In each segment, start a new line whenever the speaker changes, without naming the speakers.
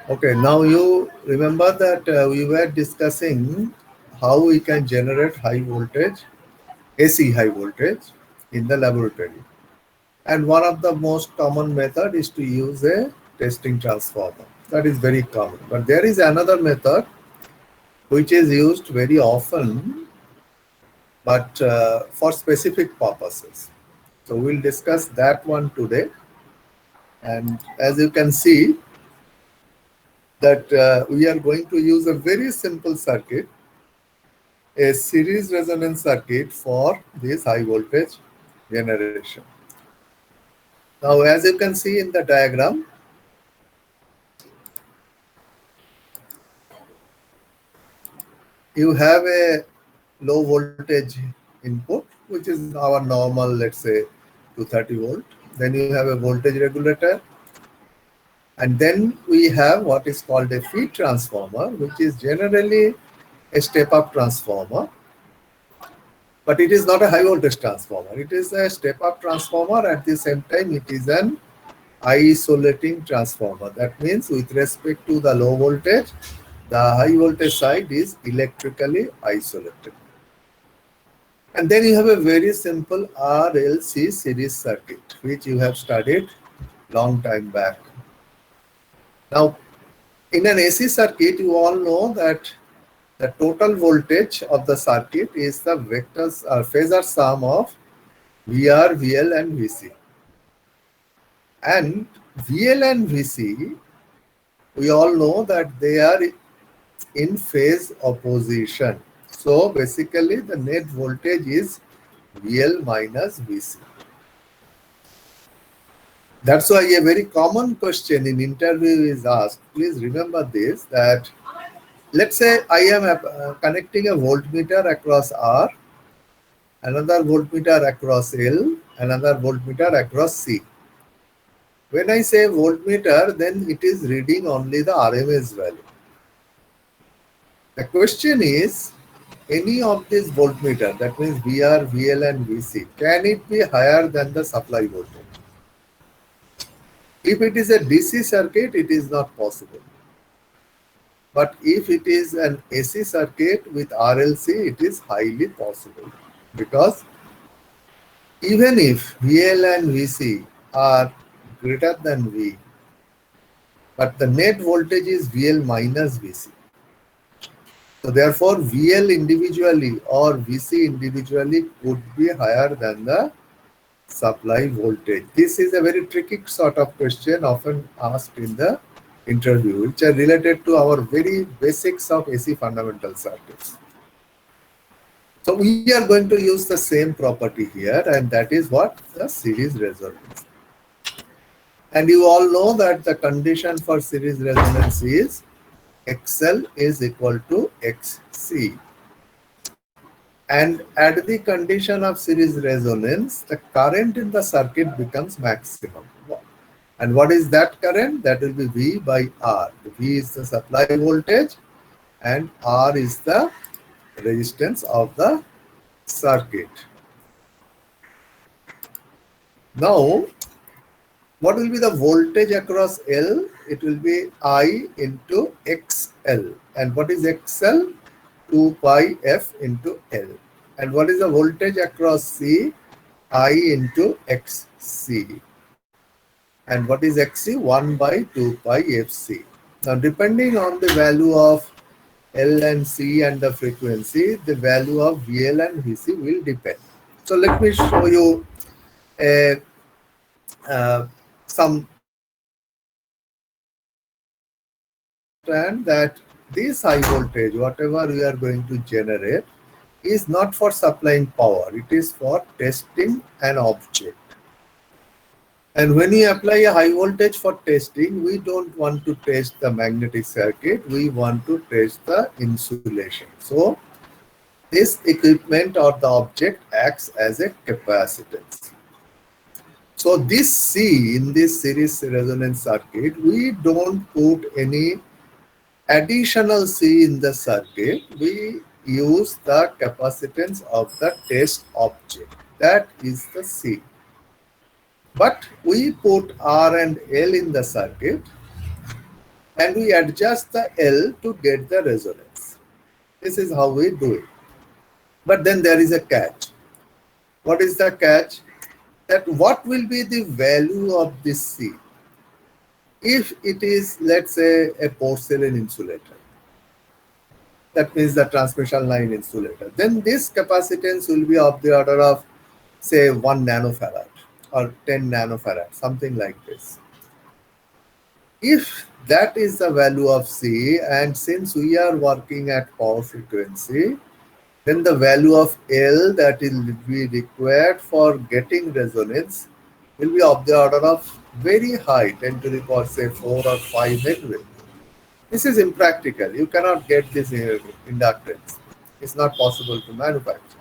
Okay, now you remember that we were discussing how we can generate high voltage, AC high voltage in the laboratory. And one of the most common method is to use a testing transformer. That is very common. But there is another method which is used very often, but for specific purposes. So we'll discuss that one today. And as you can see, that we are going to use a very simple circuit, a series resonance circuit for this high voltage generation. Now, as you can see in the diagram, you have a low voltage input, which is our normal, let's say 230 volt. Then you have a voltage regulator. And then we have what is called a feed transformer, which is generally a step-up transformer. But it is not a high voltage transformer. It is a step-up transformer. At the same time, it is an isolating transformer. That means with respect to the low voltage, the high voltage side is electrically isolated. And then you have a very simple RLC series circuit, which you have studied long time back. Now, in an AC circuit, you all know that the total voltage of the circuit is the vectors or phasor sum of VR, VL, and VC. And VL and VC, we all know that they are in phase opposition. So basically, the net voltage is VL minus VC. That's why a very common question in interview is asked. Please remember this, that let's say I am connecting a voltmeter across R, another voltmeter across L, another voltmeter across C. When I say voltmeter, then it is reading only the RMS value. The question is, any of these voltmeter, that means VR, VL and VC, can it be higher than the supply voltage? If it is a DC circuit, it is not possible. But if it is an AC circuit with RLC, it is highly possible, because even if VL and VC are greater than V, but the net voltage is VL minus VC. So therefore, VL individually or VC individually could be higher than the supply voltage. This is a very tricky sort of question often asked in the interview, which are related to our very basics of AC fundamental circuits. So we are going to use the same property here, and that is what? The series resonance. And you all know that the condition for series resonance is XL is equal to XC. And at the condition of series resonance, the current in the circuit becomes maximum. And what is that current? That will be V by R. V is the supply voltage and R is the resistance of the circuit. Now, what will be the voltage across L? It will be I into XL. And what is XL? 2 pi F into L. And what is the voltage across C? I into XC. And what is XC? 1 by 2 pi FC. Now, depending on the value of L and C and the frequency, the value of VL and VC will depend. So, let me show you some understand that this high voltage, whatever we are going to generate, is not for supplying power. It is for testing an object. And when you apply a high voltage for testing, we don't want to test the magnetic circuit. We want to test the insulation. So this equipment or the object acts as a capacitance. So this C in this series resonance circuit, we don't put any additional C in the circuit. We use the capacitance of the test object. That is the C. But we put R and L in the circuit and we adjust the L to get the resonance. This is how we do it. But then there is a catch. What is the catch? That what will be the value of this C if it is, let's say, a porcelain insulator? That means the transmission line insulator. Then this capacitance will be of the order of, say, 1 nanofarad or 10 nanofarad, something like this. If that is the value of C, and since we are working at power frequency, then the value of L that will be required for getting resonance will be of the order of very high, 10 to the power, say, 4 or 5 anyway. This is impractical. You cannot get this inductance. It's not possible to manufacture.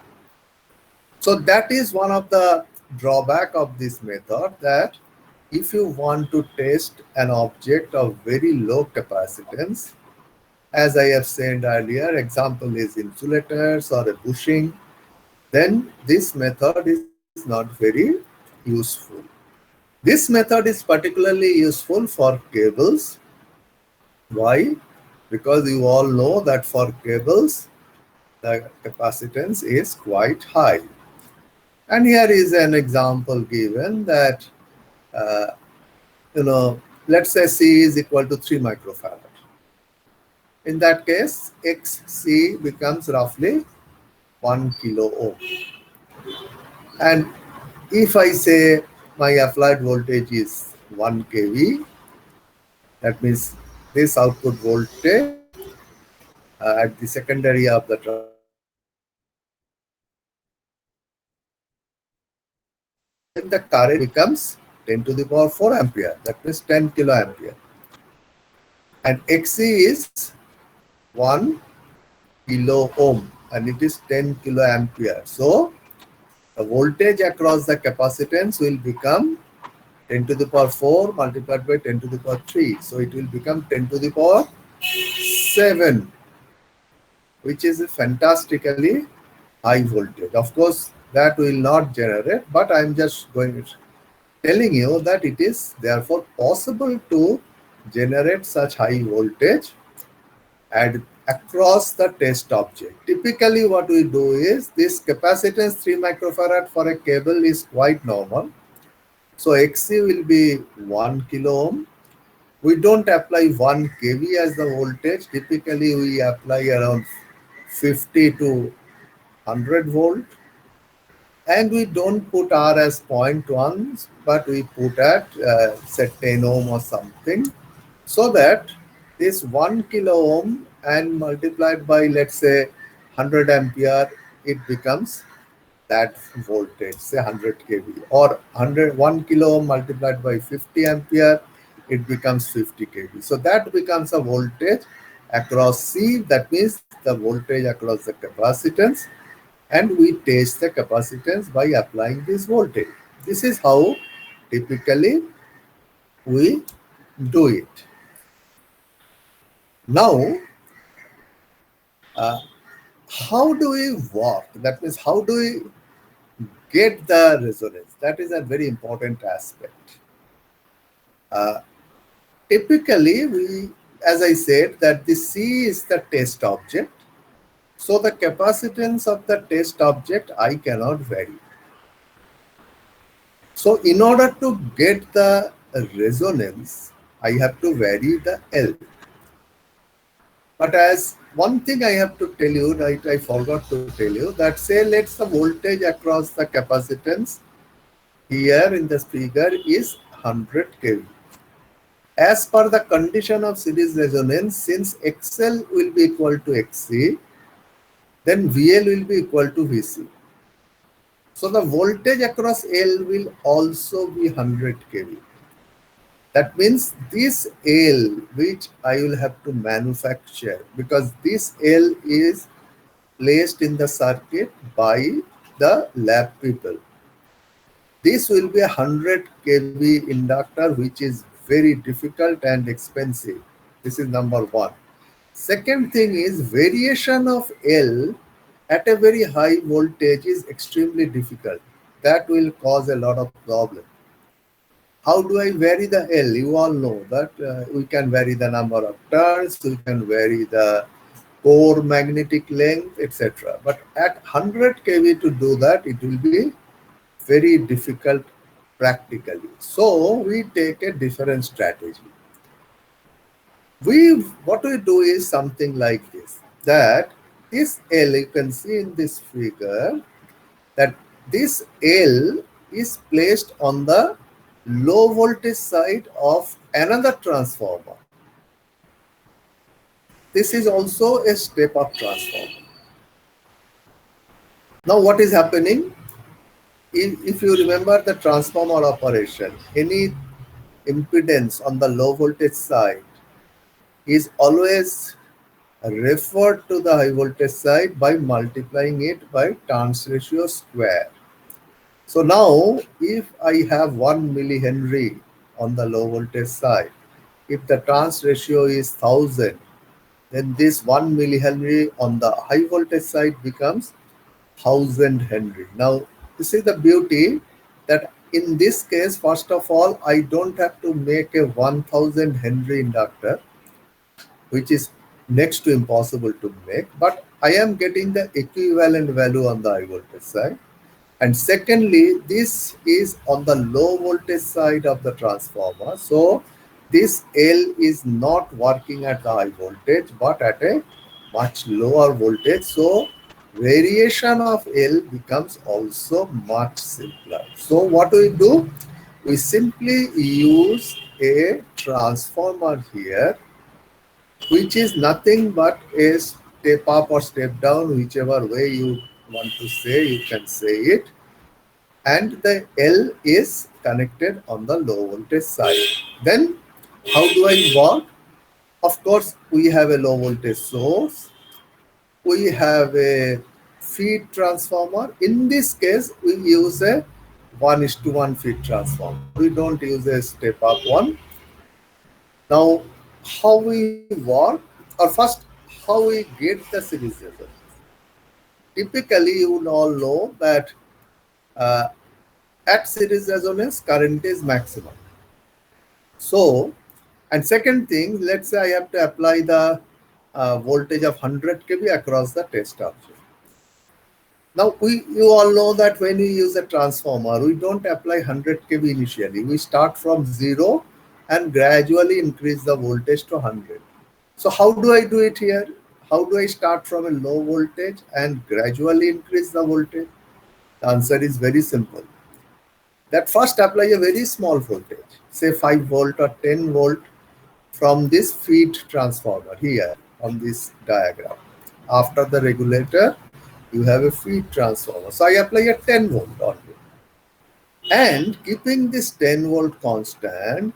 So that is one of the drawback of this method, that if you want to test an object of very low capacitance, as I have said earlier, example is insulators or a bushing, then this method is not very useful. This method is particularly useful for cables. Why? Because you all know that for cables, the capacitance is quite high. And here is an example given that, let's say C is equal to 3 microfarad. In that case, XC becomes roughly 1 kilo ohm. And if I say my applied voltage is 1 kV, that means this output voltage at the secondary of the then the current becomes 10 to the power 4 ampere, that means 10 kilo ampere. And XC is 1 kilo ohm and it is 10 kilo ampere. So the voltage across the capacitance will become 10 to the power 4 multiplied by 10 to the power 3. So it will become 10 to the power 7, which is a fantastically high voltage. Of course, that will not generate, but I'm just telling you that it is therefore possible to generate such high voltage and across the test object. Typically what we do is, this capacitance 3 microfarad for a cable is quite normal. So XC will be 1 kilo ohm. We don't apply 1 kV as the voltage. Typically we apply around 50 to 100 volt. And we don't put R as 0.1, but we put at say 10 ohm or something, so that this 1 kilo ohm and multiplied by, let's say, 100 ampere, it becomes that voltage, say 100 kV, or 1 kilo ohm multiplied by 50 ampere, it becomes 50 kV. So that becomes a voltage across C. That means the voltage across the capacitance, and we test the capacitance by applying this voltage. This is how typically we do it. Now, how do we work? That means, how do we get the resonance? That is a very important aspect. Typically, as I said, that the C is the test object. So the capacitance of the test object I cannot vary. So in order to get the resonance, I have to vary the L. But as one thing I have to tell you, right, I forgot to tell you, that say let's the voltage across the capacitance here in this figure is 100 kV. As per the condition of series resonance, since XL will be equal to XC, then VL will be equal to VC. So the voltage across L will also be 100 kV. That means this L, which I will have to manufacture, because this L is placed in the circuit by the lab people. This will be a 100 kV inductor, which is very difficult and expensive. This is number one. Second thing is, variation of L at a very high voltage is extremely difficult. That will cause a lot of problem. How do I vary the L? You all know that we can vary the number of turns, we can vary the core magnetic length, etc. But at 100 kV to do that, it will be very difficult practically. So we take a different strategy. What we do is something like this, that this L, you can see in this figure, that this L is placed on the low voltage side of another transformer. This is also a step up transformer. Now what is happening? If you remember the transformer operation, any impedance on the low voltage side is always referred to the high voltage side by multiplying it by turns ratio square. So now if I have 1 millihenry on the low voltage side, if the turns ratio is 1000, then this 1 millihenry on the high voltage side becomes 1000 Henry. Now you see the beauty, that in this case, first of all, I don't have to make a 1000 Henry inductor, which is next to impossible to make, but I am getting the equivalent value on the high voltage side. And secondly, this is on the low voltage side of the transformer. So this L is not working at the high voltage, but at a much lower voltage. So variation of L becomes also much simpler. So what we do? We simply use a transformer here, which is nothing but a step up or step down, whichever way you want to say, you can say it. And the L is connected on the low voltage side. Then how do I work? Of course, we have a low voltage source. We have a feed transformer. In this case, we use a 1:1 feed transformer. We don't use a step up one. Now, how we work, or first, how we get the series resonance. Typically, you all know that uh, at series resonance, current is maximum. So, and second thing, let's say I have to apply the voltage of 100 kV across the test object. Now, you all know that when we use a transformer, we don't apply 100 kV initially. We start from 0 and gradually increase the voltage to 100. So how do I do it here? How do I start from a low voltage and gradually increase the voltage? The answer is very simple. That first apply a very small voltage, say 5 volt or 10 volt, from this feed transformer here on this diagram. After the regulator, you have a feed transformer. So I apply a 10 volt only. And keeping this 10 volt constant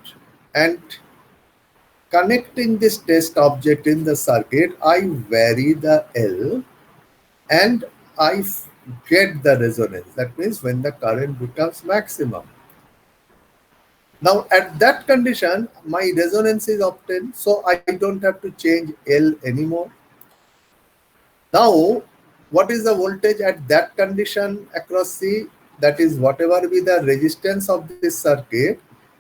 and connecting this test object in the circuit, I vary the L and I get the resonance. That means when the current becomes maximum. Now at that condition, my resonance is obtained, so I don't have to change L anymore. Now, what is the voltage at that condition across C? That is whatever be the resistance of this circuit,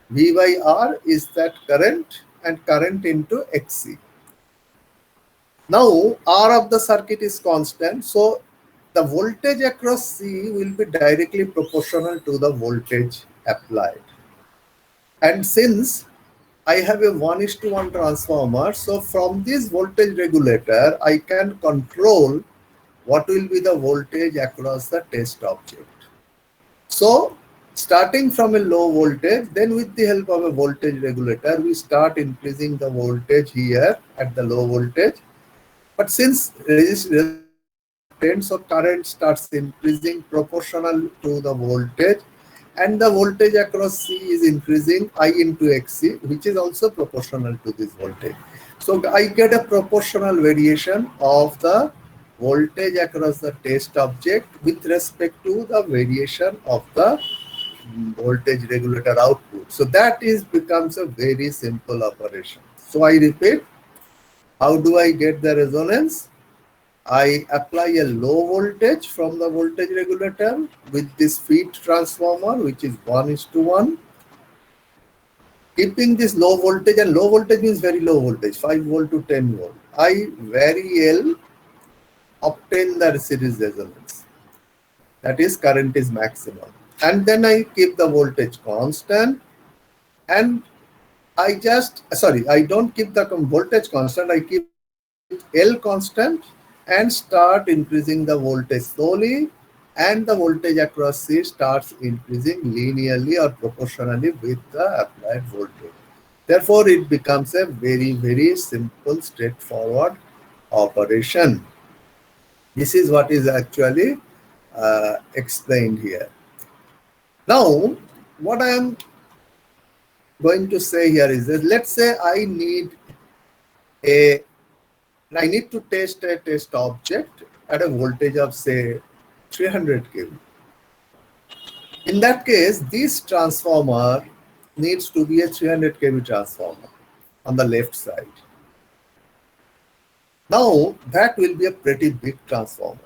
V by R is that current, and current into XC. Now, R of the circuit is constant, so the voltage across C will be directly proportional to the voltage applied. And since I have a 1:1 transformer, so from this voltage regulator, I can control what will be the voltage across the test object. So starting from a low voltage, then with the help of a voltage regulator, we start increasing the voltage here at the low voltage. But since resistance, so current starts increasing proportional to the voltage, and the voltage across C is increasing, I into XC, which is also proportional to this voltage. So I get a proportional variation of the voltage across the test object with respect to the variation of the voltage regulator output. So that is becomes a very simple operation. So I repeat, how do I get the resonance? I apply a low voltage from the voltage regulator with this feed transformer, which is 1:1. keeping this low voltage, and low voltage means very low voltage, 5 volt to 10 volt. I vary L, obtain the series resonance. That is, current is maximum. And then I keep the voltage constant, and I don't keep the voltage constant, I keep L constant and start increasing the voltage slowly, and the voltage across C starts increasing linearly or proportionally with the applied voltage. Therefore, it becomes a very, very simple, straightforward operation. This is what is actually explained here. Now, what I am going to say here is that, let's say I need to test a test object at a voltage of, say, 300 kV. In that case, this transformer needs to be a 300 kV transformer on the left side. Now, that will be a pretty big transformer.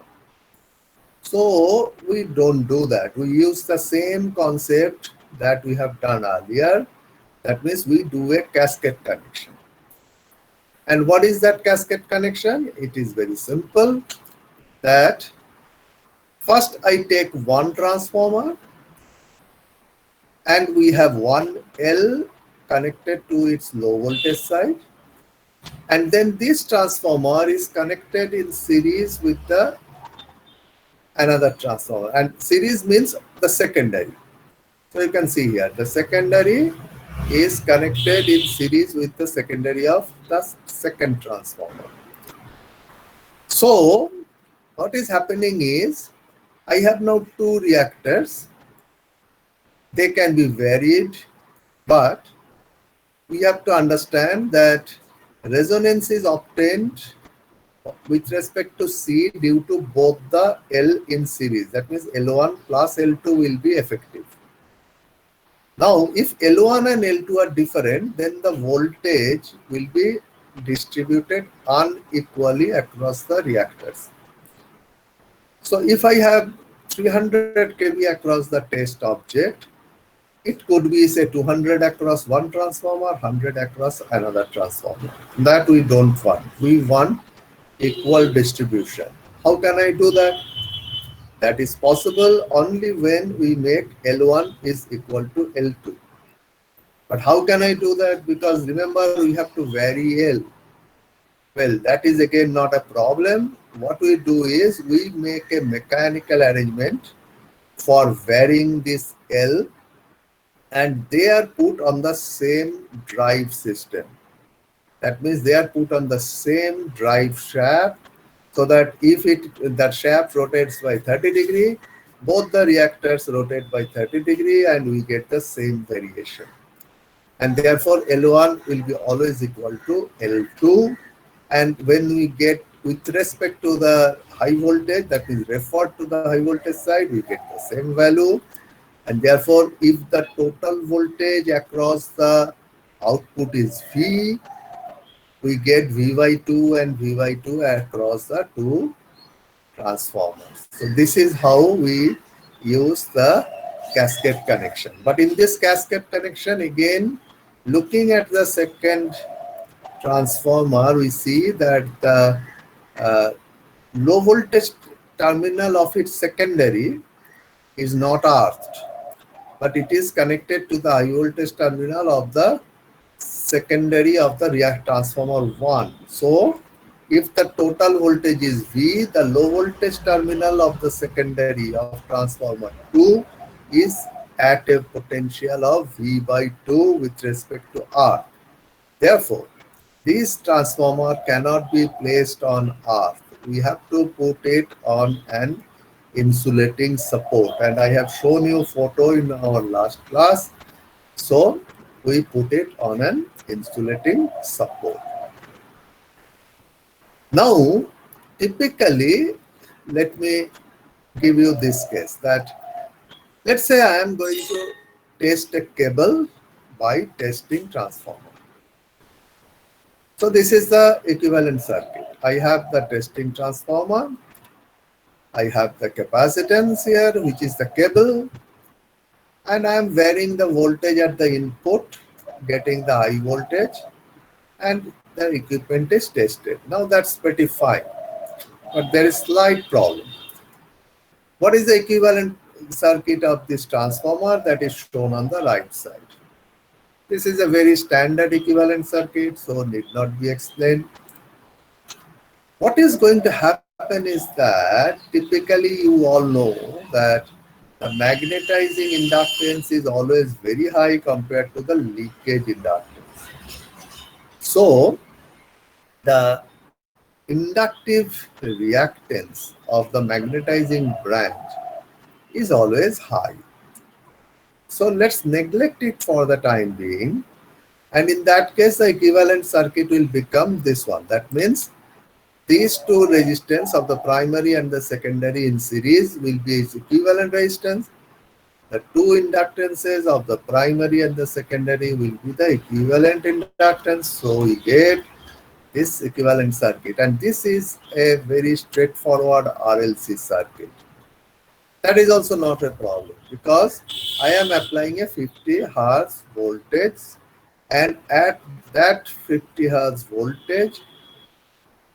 So, we don't do that. We use the same concept that we have done earlier. That means we do a cascade connection. And what is that cascade connection? It is very simple, that first I take one transformer and we have one L connected to its low voltage side, and then this transformer is connected in series with the another transformer, and series means the secondary. So you can see here the secondary is connected in series with the secondary of the second transformer. So what is happening is, I have now two reactors. They can be varied, but we have to understand that resonance is obtained with respect to C due to both the L in series. That means L1 plus L2 will be effective. Now, if L1 and L2 are different, then the voltage will be distributed unequally across the reactors. So if I have 300 kV across the test object, it could be, say, 200 across one transformer, 100 across another transformer. That we don't want. We want equal distribution. How can I do that? That is possible only when we make L1 is equal to L2. But how can I do that? Because remember, we have to vary L. Well, that is again not a problem. What we do is we make a mechanical arrangement for varying this L, and they are put on the same drive system. That means they are put on the same drive shaft, so that if that shaft rotates by 30 degree, both the reactors rotate by 30 degree, and we get the same variation. And therefore L1 will be always equal to L2. And when we get with respect to the high voltage, that is referred to the high voltage side, we get the same value. And therefore, if the total voltage across the output is V, we get V by 2 and V by 2 across the two transformers. So this is how we use the cascade connection. But in this cascade connection, again, looking at the second transformer, we see that the low voltage terminal of its secondary is not earthed, but it is connected to the high voltage terminal of the secondary of the react transformer 1. So if the total voltage is V, the low voltage terminal of the secondary of transformer 2 is at a potential of V by 2 with respect to R. Therefore, this transformer cannot be placed on earth. We have to put it on an insulating support, and I have shown you photo in our last class. So we put it on an insulating support. Now, typically, let me give you this case, that let's say I am going to test a cable by testing transformer. So this is the equivalent circuit. I have the testing transformer. I have the capacitance here, which is the cable, and I am varying the voltage at the input getting the high voltage and the equipment is tested. Now that's pretty fine, but there is slight problem. What is the equivalent circuit of this transformer that is shown on the right side? This is a very standard equivalent circuit, so need not be explained. What is going to happen is that typically you all know that the magnetizing inductance is always very high compared to the leakage inductance. So the inductive reactance of the magnetizing branch is always high. So let's neglect it for the time being. And in that case, the equivalent circuit will become this one. That means these two resistance of the primary and the secondary in series will be its equivalent resistance. The two inductances of the primary and the secondary will be the equivalent inductance. So we get this equivalent circuit. And this is a very straightforward RLC circuit. That is also not a problem because I am applying a 50 Hertz voltage, and at that 50 Hertz voltage,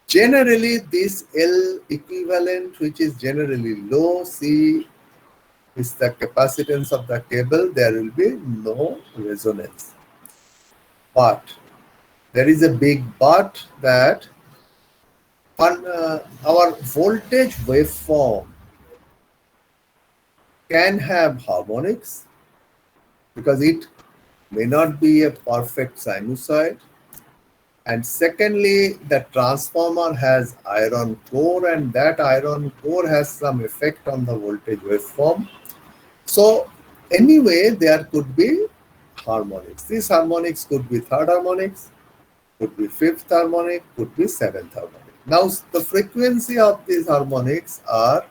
generally this L equivalent, which is generally low, C is the capacitance of the cable, there will be no resonance. But there is a big but, that on our voltage waveform can have harmonics because it may not be a perfect sinusoid. And secondly, the transformer has iron core, and that iron core has some effect on the voltage waveform. So anyway, there could be harmonics. These harmonics could be third harmonics, could be fifth harmonic, could be seventh harmonic. Now the frequency of these harmonics are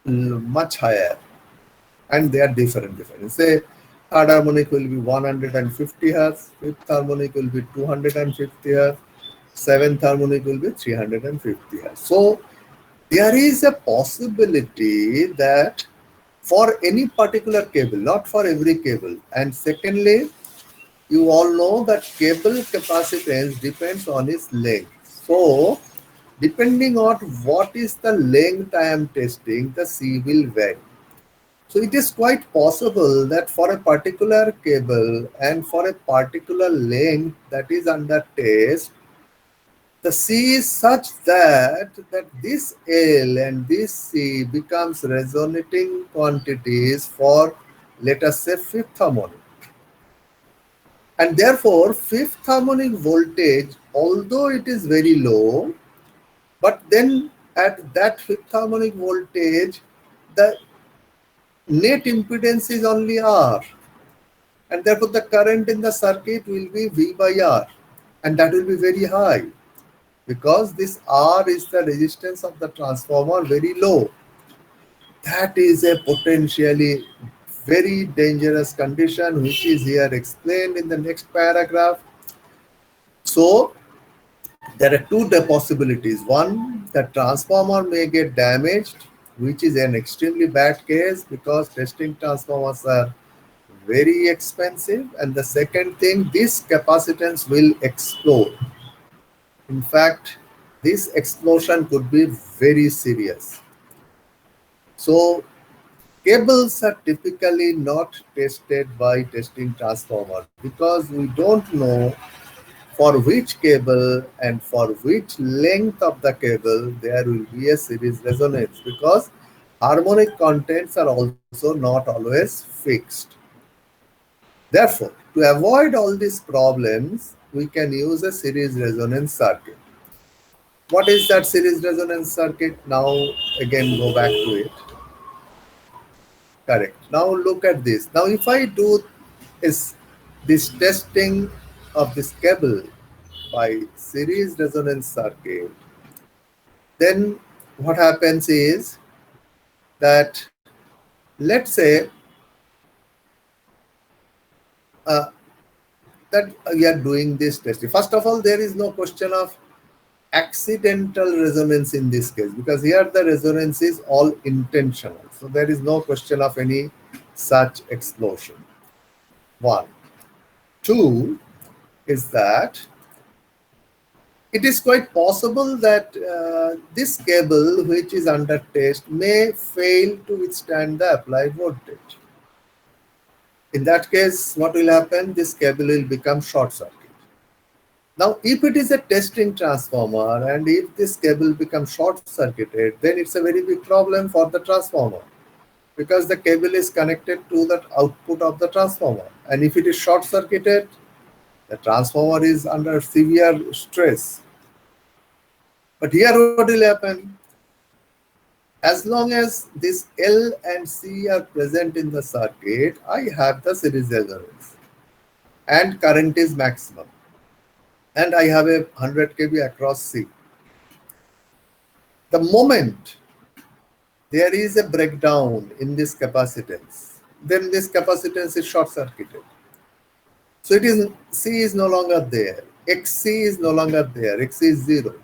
much higher, and they are different. Say third harmonic will be 150 Hertz, fifth harmonic will be 250 Hertz, seventh harmonic will be 350 Hertz. So there is a possibility that for any particular cable, not for every cable. And secondly, you all know that cable capacitance depends on its length. So depending on what is the length I am testing, the C will vary. So it is quite possible that for a particular cable and for a particular length that is under test, the C is such that this L and this C becomes resonating quantities for, let us say, fifth harmonic. And therefore, fifth harmonic voltage, although it is very low, but then at that fifth harmonic voltage, the net impedance is only R. And therefore, the current in the circuit will be V by R. And that will be very high, because this R is the resistance of the transformer very low. That is a potentially very dangerous condition, which is here explained in the next paragraph. So there are two possibilities. One, the transformer may get damaged, which is an extremely bad case because testing transformers are very expensive. And the second thing, this capacitance will explode. In fact, this explosion could be very serious. So cables are typically not tested by testing transformer because we don't know for which cable and for which length of the cable there will be a series resonance, because harmonic contents are also not always fixed. Therefore, to avoid all these problems, we can use a series resonance circuit. What is that series resonance circuit? Now again go back to it. Correct. Now look at this. Now if I do this testing of this cable by series resonance circuit, then what happens is that, let's say that we are doing this testing. First of all, there is no question of accidental resonance in this case, because here the resonance is all intentional. So there is no question of any such explosion. One. Two is that it is quite possible that this cable which is under test may fail to withstand the applied voltage. In that case, what will happen? This cable will become short circuit. Now, if it is a testing transformer and if this cable becomes short circuited, then it's a very big problem for the transformer, because the cable is connected to the output of the transformer. And if it is short circuited, the transformer is under severe stress. But here what will happen? As long as this L and C are present in the circuit, I have the series resonance and current is maximum. And I have a 100 kV across C. The moment there is a breakdown in this capacitance, then this capacitance is short circuited. So it is C is no longer there, XC is no longer there, XC is 0.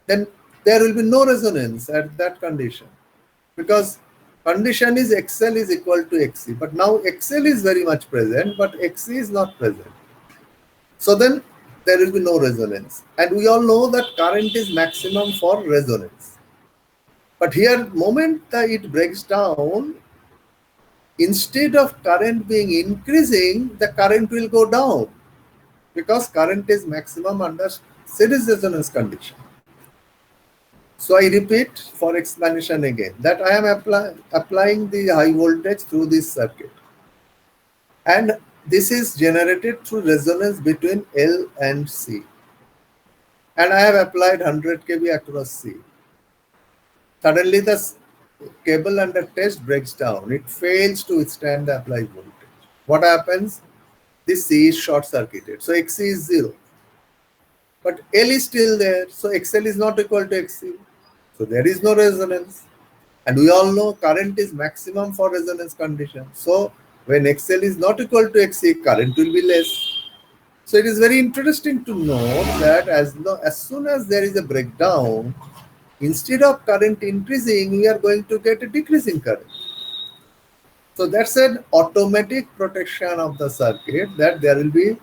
Then there will be no resonance at that condition, because condition is XL is equal to XC, but now XL is very much present, but XC is not present. So then there will be no resonance. And we all know that current is maximum for resonance. But here, moment that it breaks down, instead of current being increasing, the current will go down, because current is maximum under series resonance condition. So I repeat for explanation again that I am applying the high voltage through this circuit. And this is generated through resonance between L and C. And I have applied 100 kV across C. Suddenly the cable under test breaks down. It fails to withstand the applied voltage. What happens? This C is short circuited. So XC is 0. But L is still there. So XL is not equal to XC. So there is no resonance. And we all know current is maximum for resonance condition. So when XL is not equal to XC, current will be less. So it is very interesting to note that as soon as there is a breakdown, instead of current increasing, we are going to get a decreasing current. So that's an automatic protection of the circuit, that there will be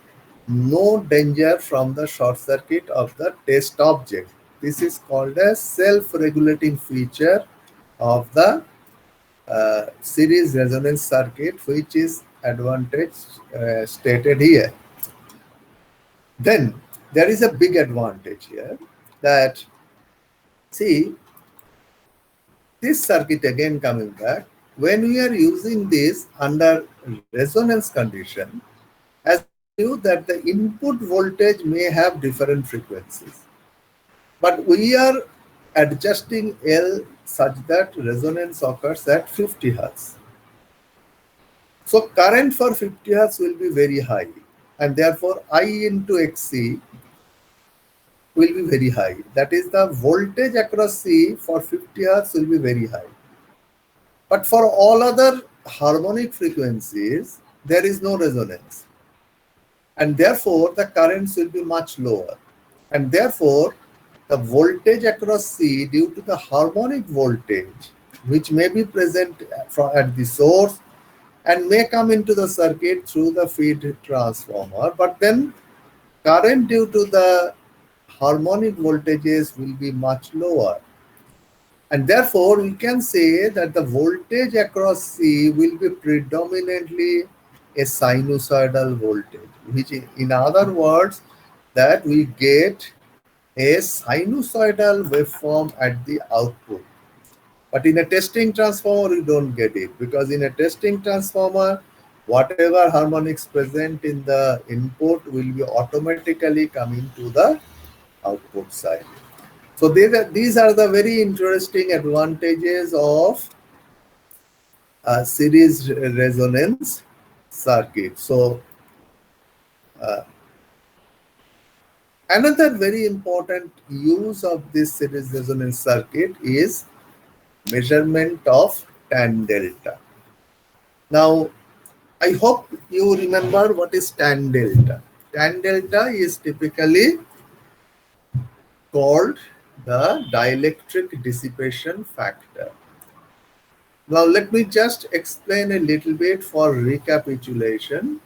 no danger from the short circuit of the test object. This is called a self-regulating feature of the series resonance circuit, which is advantage stated here. Then there is a big advantage here, that see, this circuit, again coming back, when we are using this under resonance condition, as I knew that the input voltage may have different frequencies, but we are adjusting L such that resonance occurs at 50 Hz. So current for 50 Hz will be very high, and therefore I into XC will be very high. That is, the voltage across C for 50 Hz will be very high. But for all other harmonic frequencies, there is no resonance. And therefore, the currents will be much lower. And therefore, the voltage across C, due to the harmonic voltage, which may be present at the source and may come into the circuit through the feed transformer, but then current due to the harmonic voltages will be much lower. And therefore, we can say that the voltage across C will be predominantly a sinusoidal voltage, which in other words, that we get a sinusoidal waveform at the output. But in a testing transformer, we don't get it, because in a testing transformer, whatever harmonics present in the input will be automatically coming to the output side. So these are the very interesting advantages of series resonance circuit. So another very important use of this series resonance circuit is measurement of tan delta. Now, I hope you remember what is tan delta. Tan delta is typically called the dielectric dissipation factor. Now, let me just explain a little bit for recapitulation.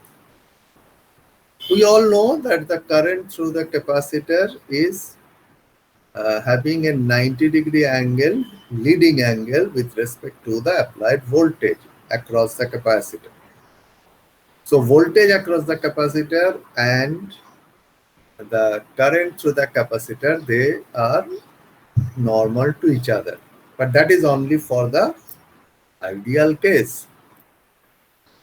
We all know that the current through the capacitor is having a 90-degree angle, leading angle with respect to the applied voltage across the capacitor. So voltage across the capacitor and the current through the capacitor, they are normal to each other. But that is only for the ideal case.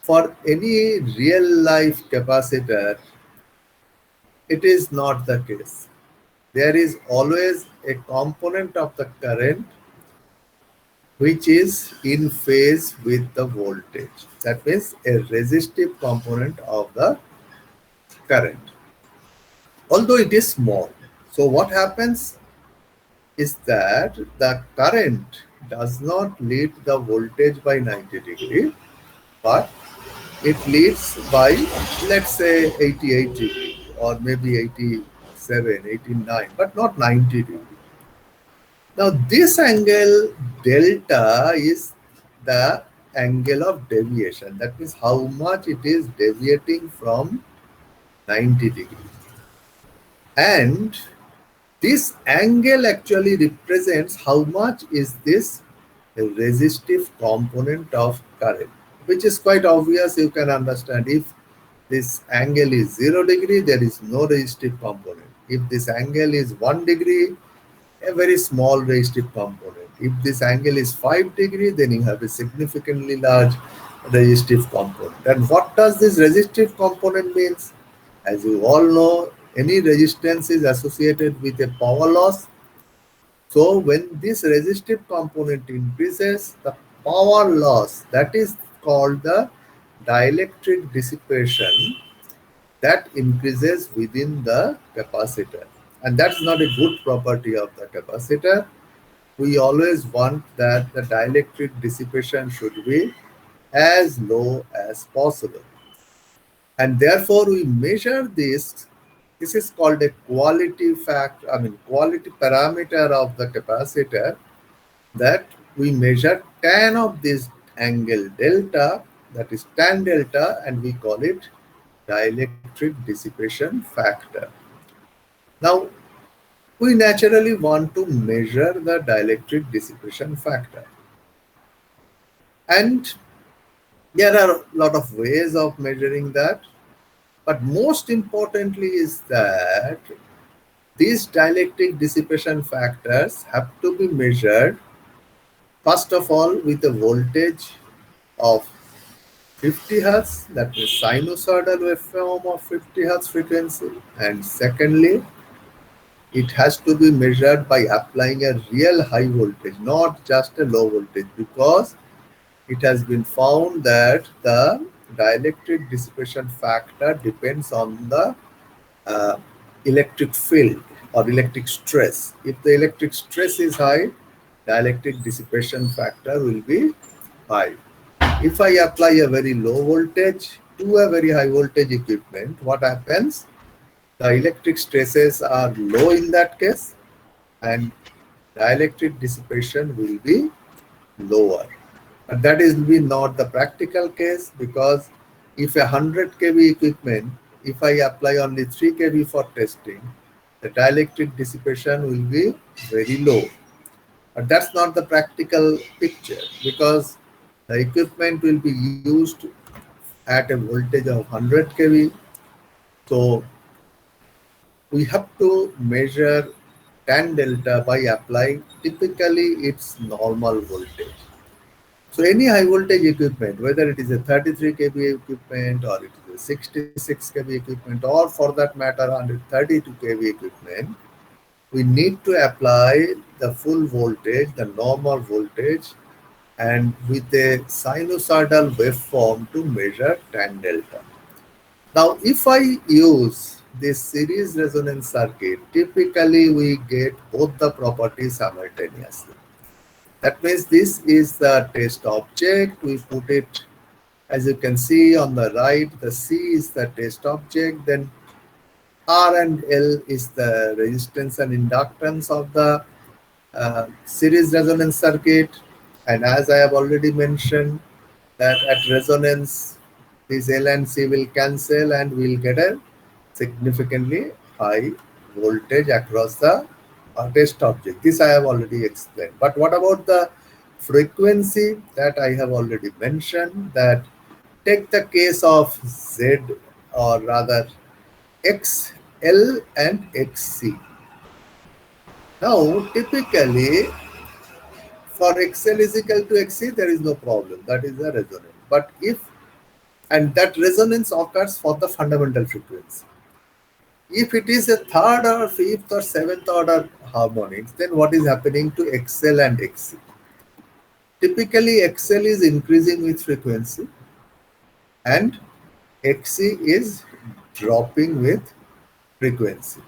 For any real life capacitor, it is not the case. There is always a component of the current which is in phase with the voltage. That means a resistive component of the current, although it is small. So what happens is that the current does not lead the voltage by 90 degree, but it leads by, let's say, 88 degree or maybe 87, 89, but not 90 degree. Now this angle delta is the angle of deviation. That means how much it is deviating from 90 degree. And this angle actually represents how much is this resistive component of current, which is quite obvious. You can understand if this angle is 0 degree, there is no resistive component. If this angle is 1 degree, a very small resistive component. If this angle is 5 degree, then you have a significantly large resistive component. And what does this resistive component means? As you all know, any resistance is associated with a power loss. So when this resistive component increases, the power loss, that is called the dielectric dissipation, that increases within the capacitor. And that's not a good property of the capacitor. We always want that the dielectric dissipation should be as low as possible. And therefore we measure this. This is called a quality factor, quality parameter of the capacitor, that we measure tan of this angle delta, that is tan delta, and we call it dielectric dissipation factor. Now, we naturally want to measure the dielectric dissipation factor. And there are a lot of ways of measuring that. But most importantly is that these dielectric dissipation factors have to be measured, first of all, with a voltage of 50 Hertz, that is sinusoidal waveform of 50 Hertz frequency. And secondly, it has to be measured by applying a real high voltage, not just a low voltage, because it has been found that the dielectric dissipation factor depends on the electric field or electric stress. If the electric stress is high, dielectric dissipation factor will be high. If I apply a very low voltage to a very high voltage equipment, what happens? The electric stresses are low in that case, and dielectric dissipation will be lower. But that will be not the practical case, because if a 100 kV equipment, if I apply only 3 kV for testing, the dielectric dissipation will be very low. But that's not the practical picture, because the equipment will be used at a voltage of 100 kV. So we have to measure tan delta by applying typically its normal voltage. So any high voltage equipment, whether it is a 33 kV equipment or it is a 66 kV equipment, or for that matter 132 kV equipment, we need to apply the full voltage, the normal voltage, and with a sinusoidal waveform to measure tan delta. Now, if I use this series resonance circuit, typically we get both the properties simultaneously. That means this is the test object. We put it, as you can see on the right, the C is the test object, then R and L is the resistance and inductance of the series resonance circuit. And as I have already mentioned, that at resonance, this L and C will cancel and we'll get a significantly high voltage across the test object. This I have already explained. But what about the frequency that I have already mentioned? That take the case of Z, or rather XL and XC. Now, typically for XL is equal to XC, there is no problem. That is the resonance. But if, and that resonance occurs for the fundamental frequency. If it is a third or fifth or seventh order harmonics, then what is happening to XL and XC? Typically, XL is increasing with frequency and XC is dropping with frequency.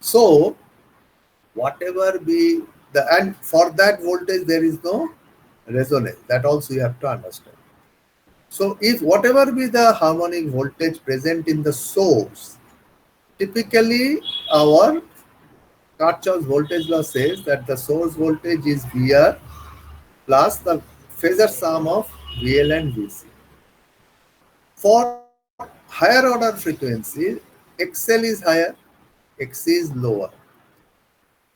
So, whatever be the, and for that voltage there is no resonance. That also you have to understand. So, if whatever be the harmonic voltage present in the source, typically our Kirchhoff's voltage law says that the source voltage is VR plus the phasor sum of VL and VC. For higher order frequency, XL is higher, XC is lower.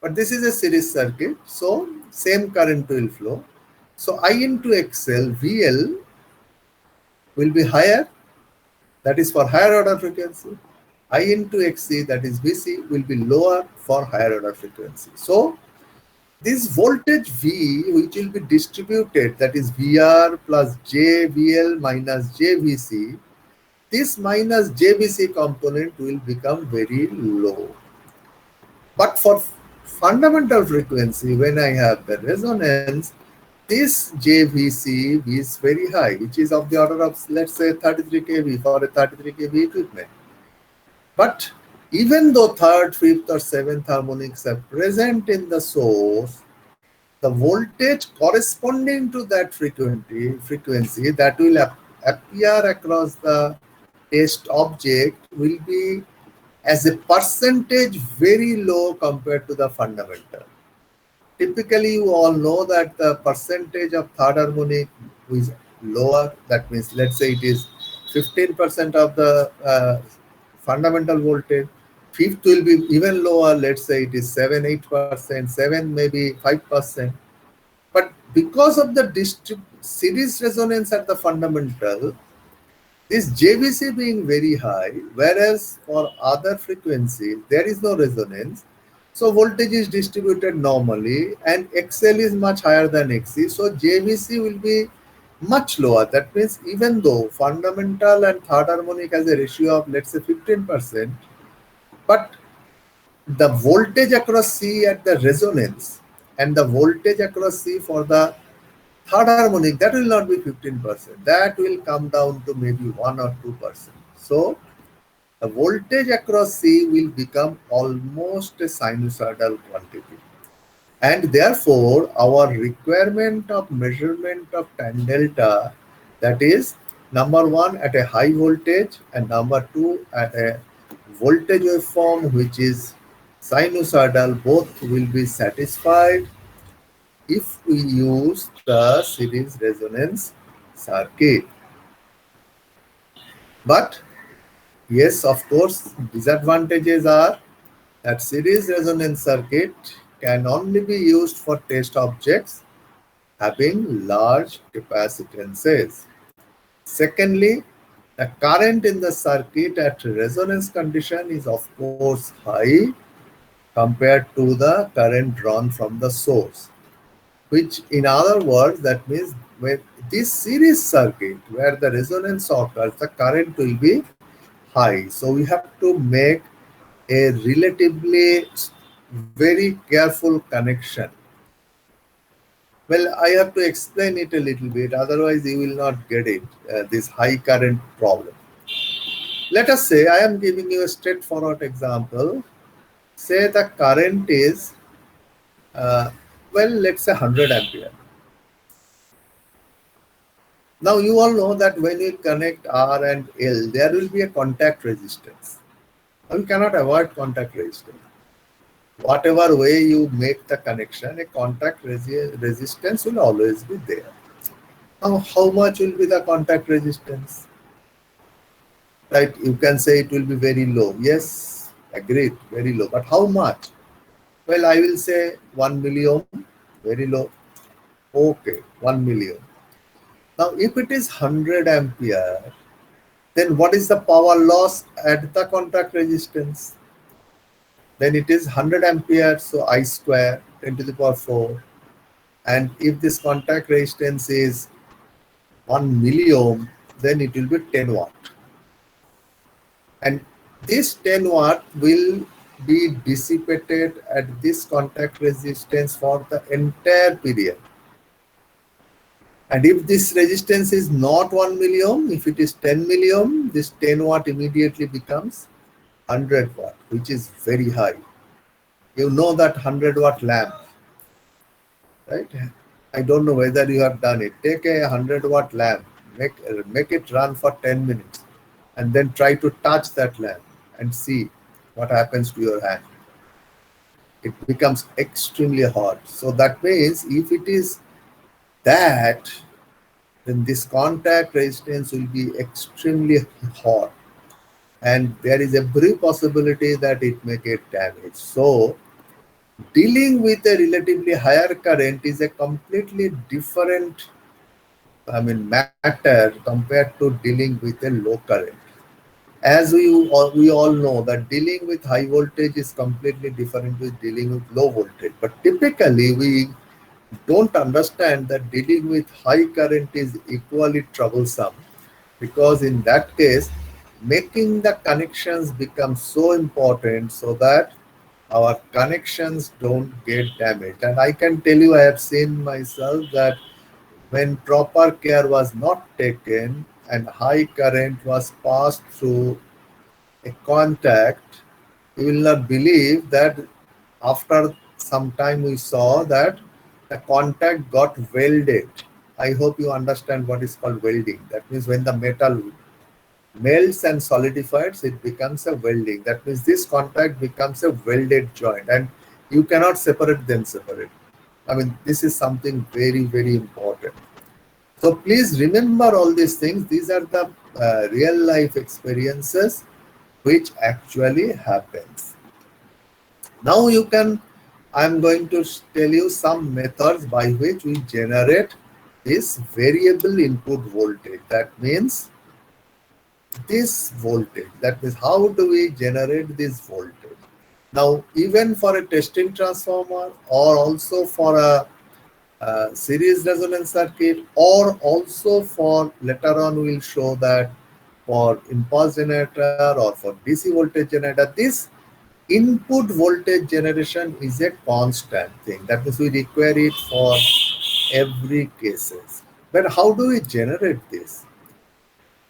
But this is a series circuit, so same current will flow. So I into XL, VL will be higher, that is for higher order frequency. I into XC, that is VC, will be lower for higher order frequency. So this voltage V, which will be distributed, that is VR plus JVL minus JVC, this minus JVC component will become very low. But for fundamental frequency, when I have the resonance, this JVC is very high, which is of the order of, let's say, 33 kV for a 33 kV equipment. But even though third, fifth, or seventh harmonics are present in the source, the voltage corresponding to that frequency that will appear across the test object will be as a percentage very low compared to the fundamental. Typically, you all know that the percentage of third harmonic is lower. That means, let's say it is 15% of the fundamental voltage. Fifth will be even lower. Let's say it is 7-8%, 7 maybe 5%. But because of the series resonance at the fundamental, this JVC being very high, whereas for other frequencies, there is no resonance. So voltage is distributed normally and XL is much higher than XC. So JVC will be much lower. That means even though fundamental and third harmonic has a ratio of, let's say, 15%, but the voltage across C at the resonance and the voltage across C for the third harmonic, that will not be 15%. That will come down to maybe 1 or 2%. So the voltage across C will become almost a sinusoidal quantity. And therefore, our requirement of measurement of tan delta, that is, number one, at a high voltage, and number two, at a voltage waveform which is sinusoidal, both will be satisfied if we use the series resonance circuit. But yes, of course, disadvantages are that series resonance circuit can only be used for test objects having large capacitances. Secondly, the current in the circuit at resonance condition is of course high compared to the current drawn from the source, which in other words, that means with this series circuit where the resonance occurs, the current will be high. So we have to make a relatively very careful connection. Well, I have to explain it a little bit, otherwise you will not get it, this high current problem. Let us say, I am giving you a straightforward example. Say the current is, well, let's say 100 ampere. Now you all know that when you connect R and L, there will be a contact resistance. You cannot avoid contact resistance. Whatever way you make the connection, a contact resistance will always be there. Now, how much will be the contact resistance? right? You can say it will be very low. Yes, agreed, very low. But how much? Well, I will say 1 million, very low. Okay, 1 million. Now, if it is 100 ampere, then what is the power loss at the contact resistance? Then it is 100 ampere, so I square 10 to the power 4. And if this contact resistance is 1 milliohm, then it will be 10 watt. And this 10 watt will be dissipated at this contact resistance for the entire period. And if this resistance is not 1 milliohm, if it is 10 milliohm, this 10 watt immediately becomes 100 watt, which is very high. You know that 100-watt lamp, right? I don't know whether you have done it. Take a 100-watt lamp, make it run for 10 minutes, and then try to touch that lamp and see what happens to your hand. It becomes extremely hot. So that means if it is that, then this contact resistance will be extremely hot, and there is every possibility that it may get damaged. So dealing with a relatively higher current is a completely different, matter compared to dealing with a low current. As we all know that dealing with high voltage is completely different with dealing with low voltage. But typically we don't understand that dealing with high current is equally troublesome, because in that case making the connections become so important so that our connections don't get damaged. And I can tell you, I have seen myself that when proper care was not taken and high current was passed through a contact, you will not believe that after some time we saw that the contact got welded. I hope you understand what is called welding. That means when the metal melts and solidifies, it becomes a welding. That means this contact becomes a welded joint, and you cannot separate them separate. This is something very, very important. So please remember all these things. These are the real life experiences which actually happens. Now I'm going to tell you some methods by which we generate this variable input voltage. That means this voltage. That means how do we generate this voltage? Now, even for a testing transformer or also for a series resonance circuit, or also for later on we'll show that for impulse generator or for DC voltage generator, this input voltage generation is a constant thing. That means we require it for every cases. But how do we generate this?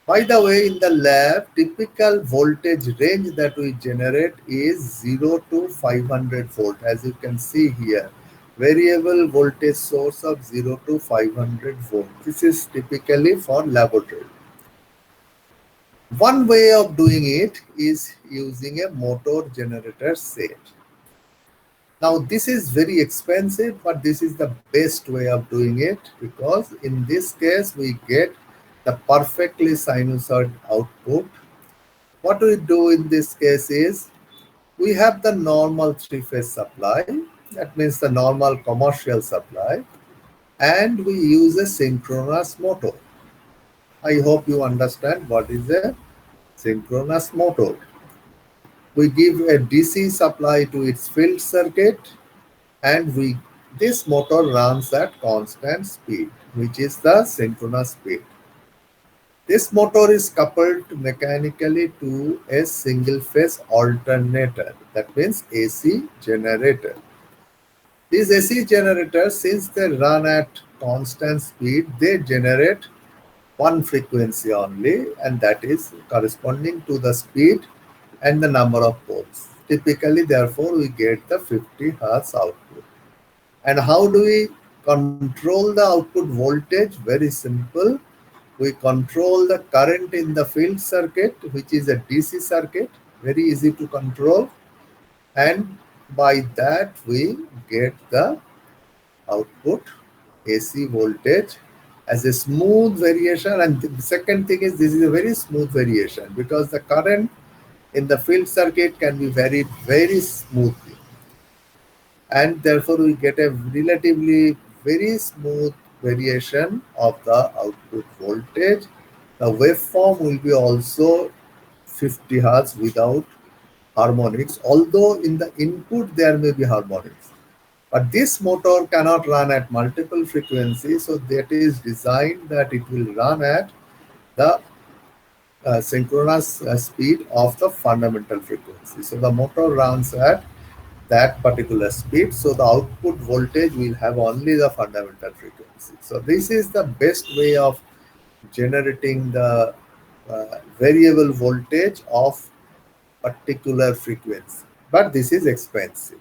By the way, in the lab, typical voltage range that we generate is 0 to 500 volt. As you can see here, variable voltage source of 0 to 500 volt. This is typically for laboratory. One way of doing it is using a motor generator set. Now this is very expensive, but this is the best way of doing it, because in this case we get the perfectly sinusoid output. What we do in this case is we have the normal three-phase supply, that means the normal commercial supply, and we use a synchronous motor. I hope you understand what is a synchronous motor. We give a DC supply to its field circuit, and this motor runs at constant speed, which is the synchronous speed. This motor is coupled mechanically to a single phase alternator, that means AC generator. These AC generators, since they run at constant speed, they generate one frequency only, and that is corresponding to the speed and the number of poles. Typically, therefore, we get the 50 Hertz output. And how do we control the output voltage? Very simple. We control the current in the field circuit, which is a DC circuit, very easy to control. And by that, we get the output AC voltage as a smooth variation. And the second thing is this is a very smooth variation because the current in the field circuit can be varied very smoothly, and therefore we get a relatively very smooth variation of the output voltage. The waveform will be also 50 hertz without harmonics, although in the input there may be harmonics. But this motor cannot run at multiple frequencies, so that is designed that it will run at the synchronous speed of the fundamental frequency. So the motor runs at that particular speed, so the output voltage will have only the fundamental frequency. So this is the best way of generating the variable voltage of particular frequency, but this is expensive.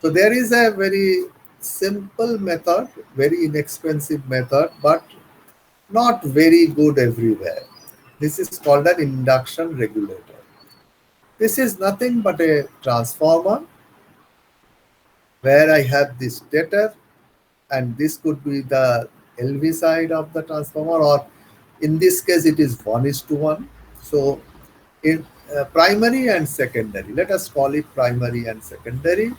So there is a very simple method, very inexpensive method, but not very good everywhere. This is called an induction regulator. This is nothing but a transformer where I have this stator, and this could be the LV side of the transformer, or in this case it is 1:1. So in primary and secondary, let us call it primary and secondary.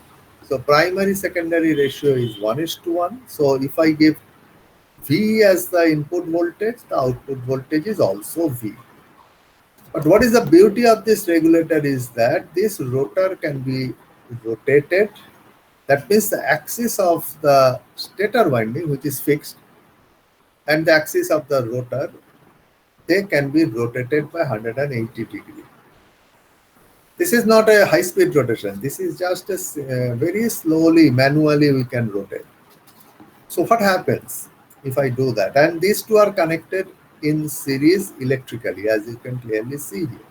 So primary secondary ratio is 1:1. So if I give V as the input voltage, the output voltage is also V. But what is the beauty of this regulator is that this rotor can be rotated. That means the axis of the stator winding, which is fixed, and the axis of the rotor, they can be rotated by 180 degrees. This is not a high-speed rotation. This is just a very slowly, manually we can rotate. So what happens if I do that? And these two are connected in series electrically, as you can clearly see here.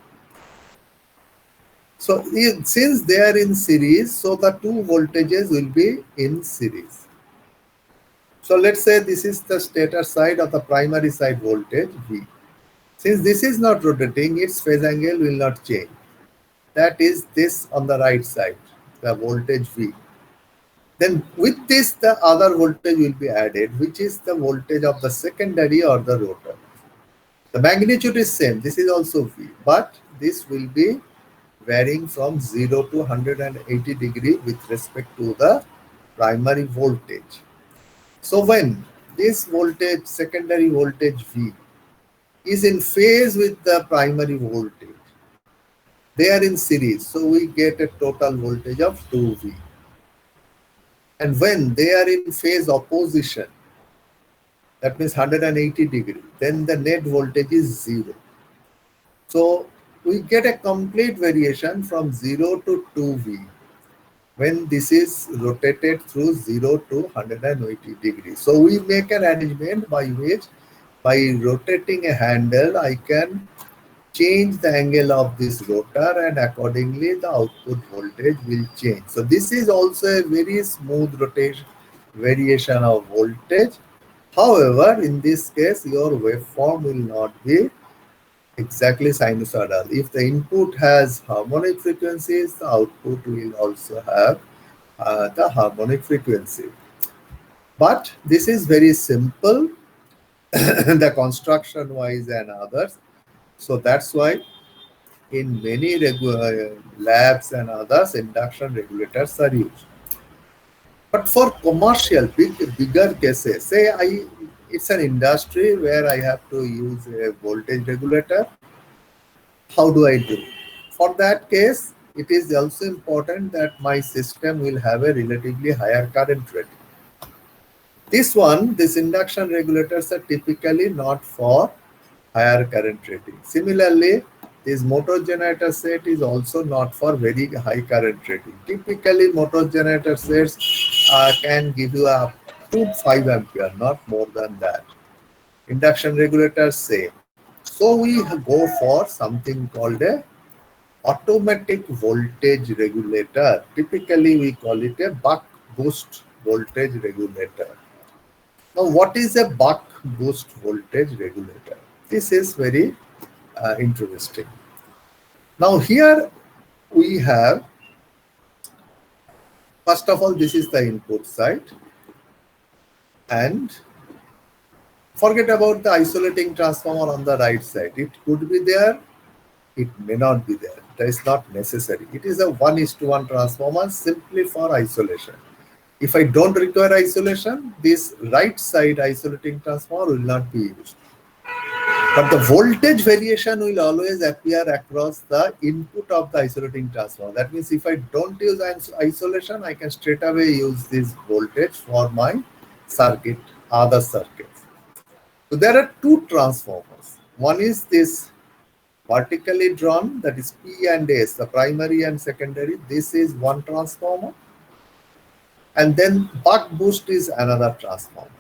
So since they are in series, so the two voltages will be in series. So let's say this is the stator side of the primary side voltage V. Since this is not rotating, its phase angle will not change. That is this on the right side, the voltage V. Then with this, the other voltage will be added, which is the voltage of the secondary or the rotor. The magnitude is same. This is also V, but this will be varying from 0 to 180 degree with respect to the primary voltage. So when this voltage, secondary voltage V, is in phase with the primary voltage, they are in series, so we get a total voltage of 2V. And when they are in phase opposition, that means 180 degree, then the net voltage is 0. So we get a complete variation from 0 to 2V when this is rotated through 0 to 180 degrees. So we make an arrangement by which, by rotating a handle, I can change the angle of this rotor, and accordingly the output voltage will change. So this is also a very smooth rotation variation of voltage. However, in this case your waveform will not be exactly sinusoidal. If the input has harmonic frequencies, the output will also have the harmonic frequency. But this is very simple, the construction wise and others. So that's why in many labs and others, induction regulators are used. But for commercial, bigger cases, say it's an industry where I have to use a voltage regulator, how do I do? For that case, it is also important that my system will have a relatively higher current rating. This induction regulators are typically not for higher current rating. Similarly, this motor generator set is also not for very high current rating. Typically, motor generator sets can give you up to 5 ampere, not more than that. Induction regulators same. So we go for something called a automatic voltage regulator. Typically, we call it a buck boost voltage regulator. Now, what is a buck boost voltage regulator? This is very interesting. Now, here we have, first of all, this is the input side, and Forget about the isolating transformer on the right side. It could be there, it may not be there. That is not necessary. It is a 1:1 transformer simply for isolation. If I don't require isolation, this right side isolating transformer will not be used. But the voltage variation will always appear across the input of the isolating transformer. That means if I don't use isolation, I can straight away use this voltage for my circuit, other circuits. So there are two transformers. One is this vertically drawn, that is P and S, the primary and secondary. This is one transformer. And then buck boost is another transformer.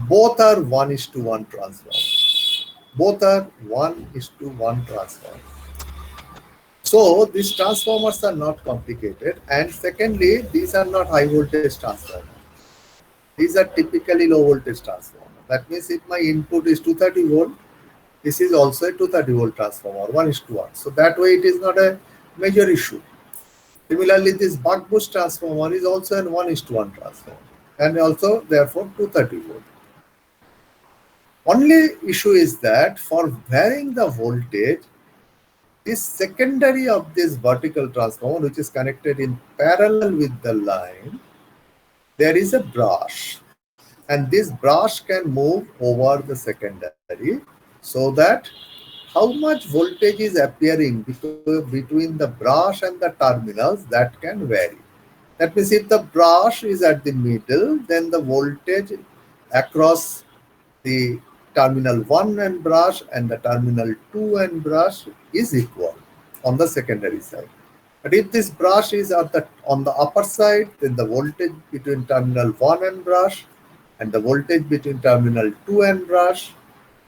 Both are 1:1 transformers. Both are 1:1 transformers. So these transformers are not complicated. And secondly, these are not high voltage transformers. These are typically low voltage transformers. That means if my input is 230 volt, this is also a 230 volt transformer, 1:1. So that way it is not a major issue. Similarly, this buck boost transformer is also an 1:1 transformer and also therefore 230 volt. Only issue is that for varying the voltage, this secondary of this vertical transformer, which is connected in parallel with the line, there is a brush, and this brush can move over the secondary so that how much voltage is appearing between the brush and the terminals, that can vary. That means if the brush is at the middle, then the voltage across the terminal 1 and brush and the terminal 2 and brush is equal on the secondary side. But if this brush is on the upper side, then the voltage between terminal 1 and brush and the voltage between terminal 2 and brush,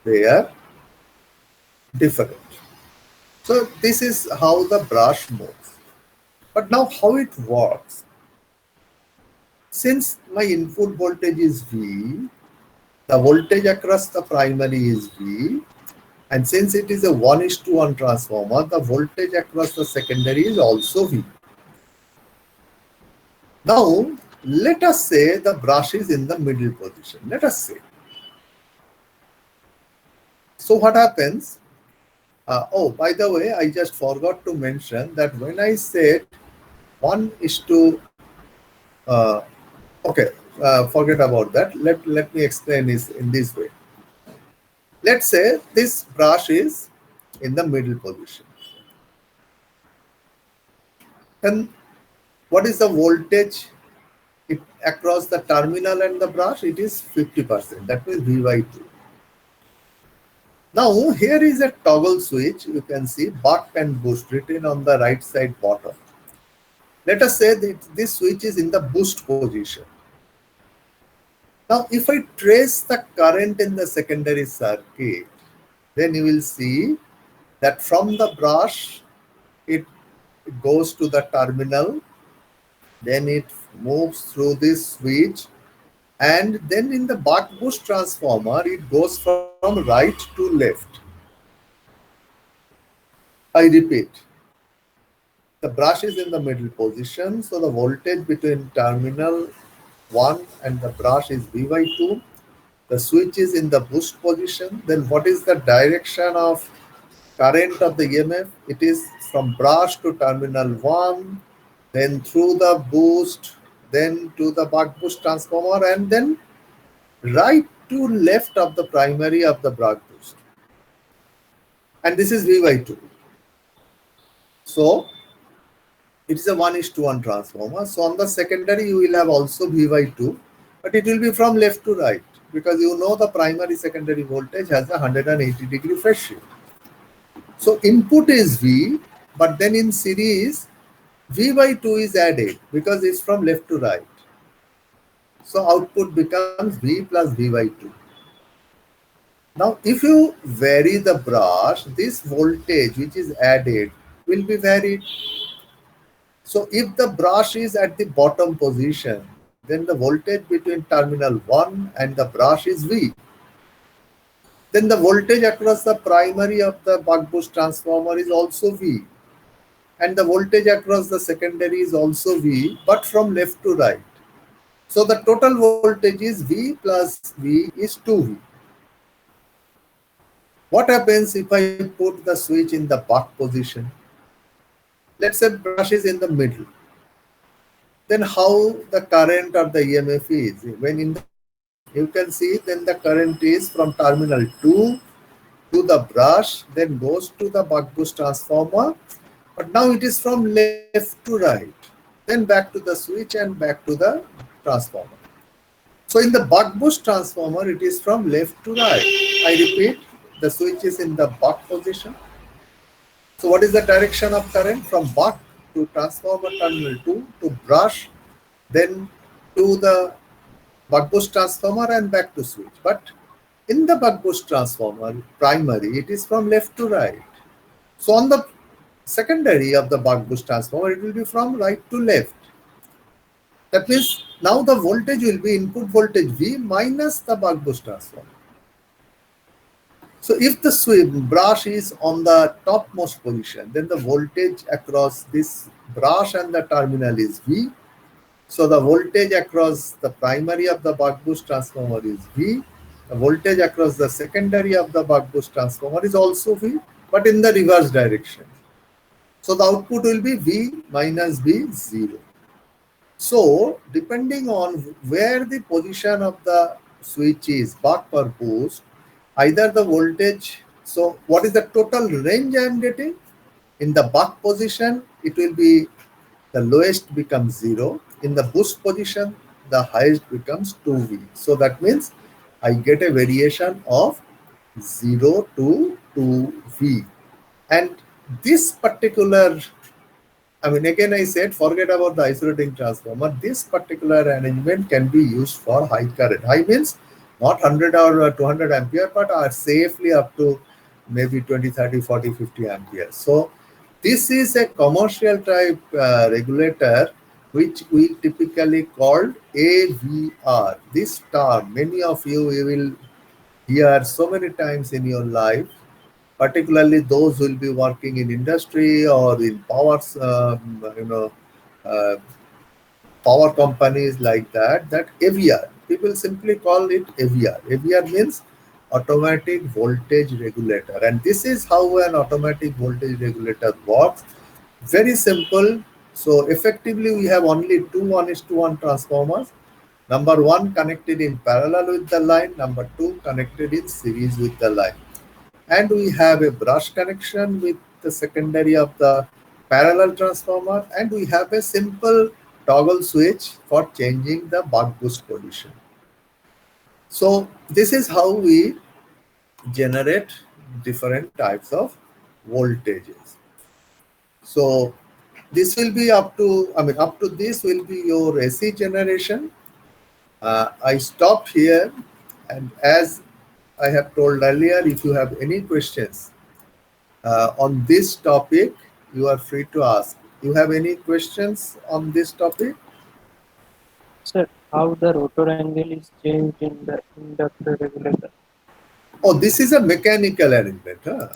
they are different. So this is how the brush moves. But now how it works? Since my input voltage is V, the voltage across the primary is V, and since it is a 1:1 transformer, the voltage across the secondary is also V. Now, let us say the brush is in the middle position. Let us say. So what happens? Oh, by the way, I just forgot to mention that when I said 1:, okay, forget about that. Let me explain this in this way. Let's say this brush is in the middle position. And what is the voltage across the terminal and the brush? It is 50%. That means V/2. Now here is a toggle switch. You can see buck and boost written on the right side bottom. Let us say that this switch is in the boost position. Now if I trace the current in the secondary circuit, then you will see that from the brush it goes to the terminal, then it moves through this switch, and then in the buck boost transformer it goes from right to left. I repeat, the brush is in the middle position, so the voltage between terminal 1 and the brush is V/2. The switch is in the boost position. Then what is the direction of current of the EMF? It is from brush to terminal 1, then through the boost, then to the buck boost transformer, and then right to left of the primary of the buck boost. And this is V/2. So it is a 1:1 transformer. So on the secondary, you will have also V/2, but it will be from left to right, because you know the primary secondary voltage has a 180-degree phase shift. So input is V, but then in series, V/2 is added because it's from left to right. So output becomes V plus V/2. Now, if you vary the brush, this voltage which is added will be varied. So if the brush is at the bottom position, then the voltage between terminal 1 and the brush is V. Then the voltage across the primary of the buck boost transformer is also V. And the voltage across the secondary is also V, but from left to right. So the total voltage is V plus V is 2V. What happens if I put the switch in the buck position? Let's say brush is in the middle. Then how the current or the EMF is? When in the buck, you can see then the current is from terminal 2 to the brush, then goes to the buck boost transformer. But now it is from left to right, then back to the switch and back to the transformer. So in the buck boost transformer, it is from left to right. I repeat, the switch is in the buck position. So what is the direction of current? From buck to transformer terminal 2 to brush, then to the buck boost transformer and back to switch. But in the buck boost transformer primary, it is from left to right. So on the secondary of the buck boost transformer, it will be from right to left. That means now the voltage will be input voltage V minus the buck boost transformer. So if the brush is on the topmost position, then the voltage across this brush and the terminal is V. So the voltage across the primary of the buck boost transformer is V. The voltage across the secondary of the buck boost transformer is also V, but in the reverse direction. So the output will be V minus V 0. So depending on where the position of the switch is, buck or boost, either the voltage, so what is the total range I am getting? In the buck position, it will be the lowest becomes 0. In the boost position, the highest becomes 2V. So that means I get a variation of 0 to 2V. And this particular, I mean, again, I said, forget about the isolating transformer. This particular arrangement can be used for high current. High means not 100 or 200 ampere, but are safely up to maybe 20, 30, 40, 50 amperes. So this is a commercial type regulator, which we typically called AVR. This term, many of you will hear so many times in your life, particularly those who will be working in industry or in power, uh, power companies like that. That AVR, people simply call it AVR. AVR means automatic voltage regulator, and this is how an automatic voltage regulator works. Very simple. So effectively, we have only two 1:1 transformers. Number one connected in parallel with the line. Number two connected in series with the line. And we have a brush connection with the secondary of the parallel transformer, and we have a simple toggle switch for changing the buck boost position. So this is how we generate different types of voltages. So this will be up to, up to this will be your AC generation. I stopped here, and as I have told earlier, if you have any questions on this topic, you are free to ask. You have any questions on this topic?
Sir, how the rotor angle is changed in the inductor regulator?
Oh, this is a mechanical arrangement. Huh?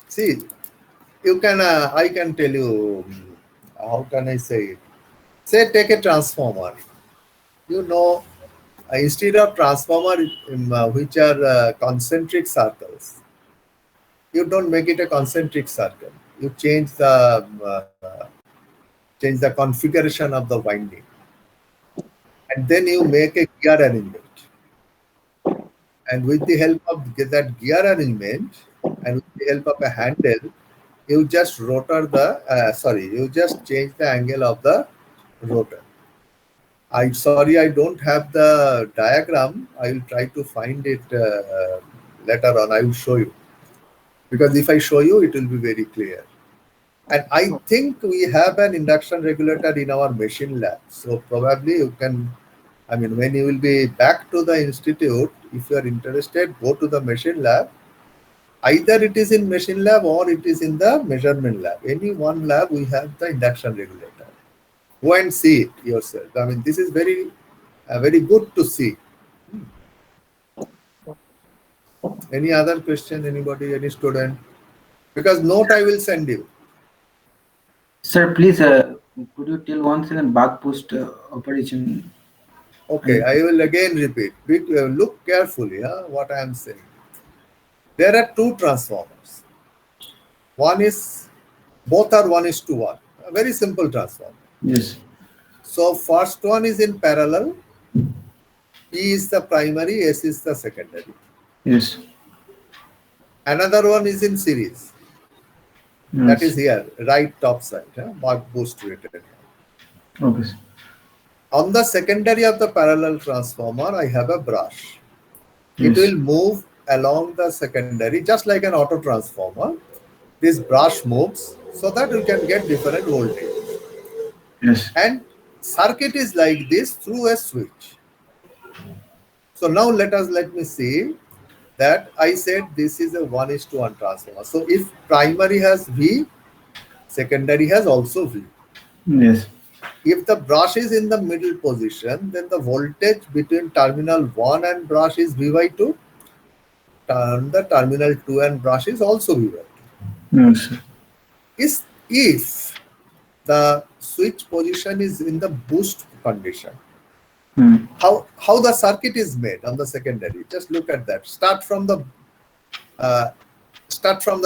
See, you can, I can tell you, how can I say it? Say, take a transformer. You know, instead of transformer which are concentric circles, you don't make it a concentric circle. You change the configuration of the winding, and then you make a gear arrangement. And with the help of that gear arrangement and with the help of a handle, you just you just change the angle of the rotor. I'm sorry, I don't have the diagram. I will try to find it later on. I will show you, because if I show you, it will be very clear. And I think we have an induction regulator in our machine lab. So probably you can, when you will be back to the institute, if you are interested, go to the machine lab. Either it is in machine lab or it is in the measurement lab. Any one lab, we have the induction regulator. Go and see it yourself. This is very, very good to see. Any other question? Anybody? Any student? Because note I will send you.
Sir, please, Could you tell once again buck boost operation?
Okay, I will again repeat. Look carefully, what I am saying. There are two transformers. One is, both are 1:1. A very simple transformer.
Yes.
So first one is in parallel. P is the primary, S is the secondary.
Yes.
Another one is in series.
Yes.
That is here, right top side, buck boost rated.
Okay.
On the secondary of the parallel transformer, I have a brush. It
Yes.
will move along the secondary just like an auto transformer. This brush moves so that you can get different voltage.
Yes.
And circuit is like this through a switch. So now let me see that I said this is a 1:1 transformer. So if primary has V, secondary has also V.
Yes.
If the brush is in the middle position, then the voltage between terminal 1 and brush is V by 2. The terminal 2 and brush is also V by 2.
Yes.
If the switch position is in the boost condition, how the circuit is made on the secondary, just look at that. Start from the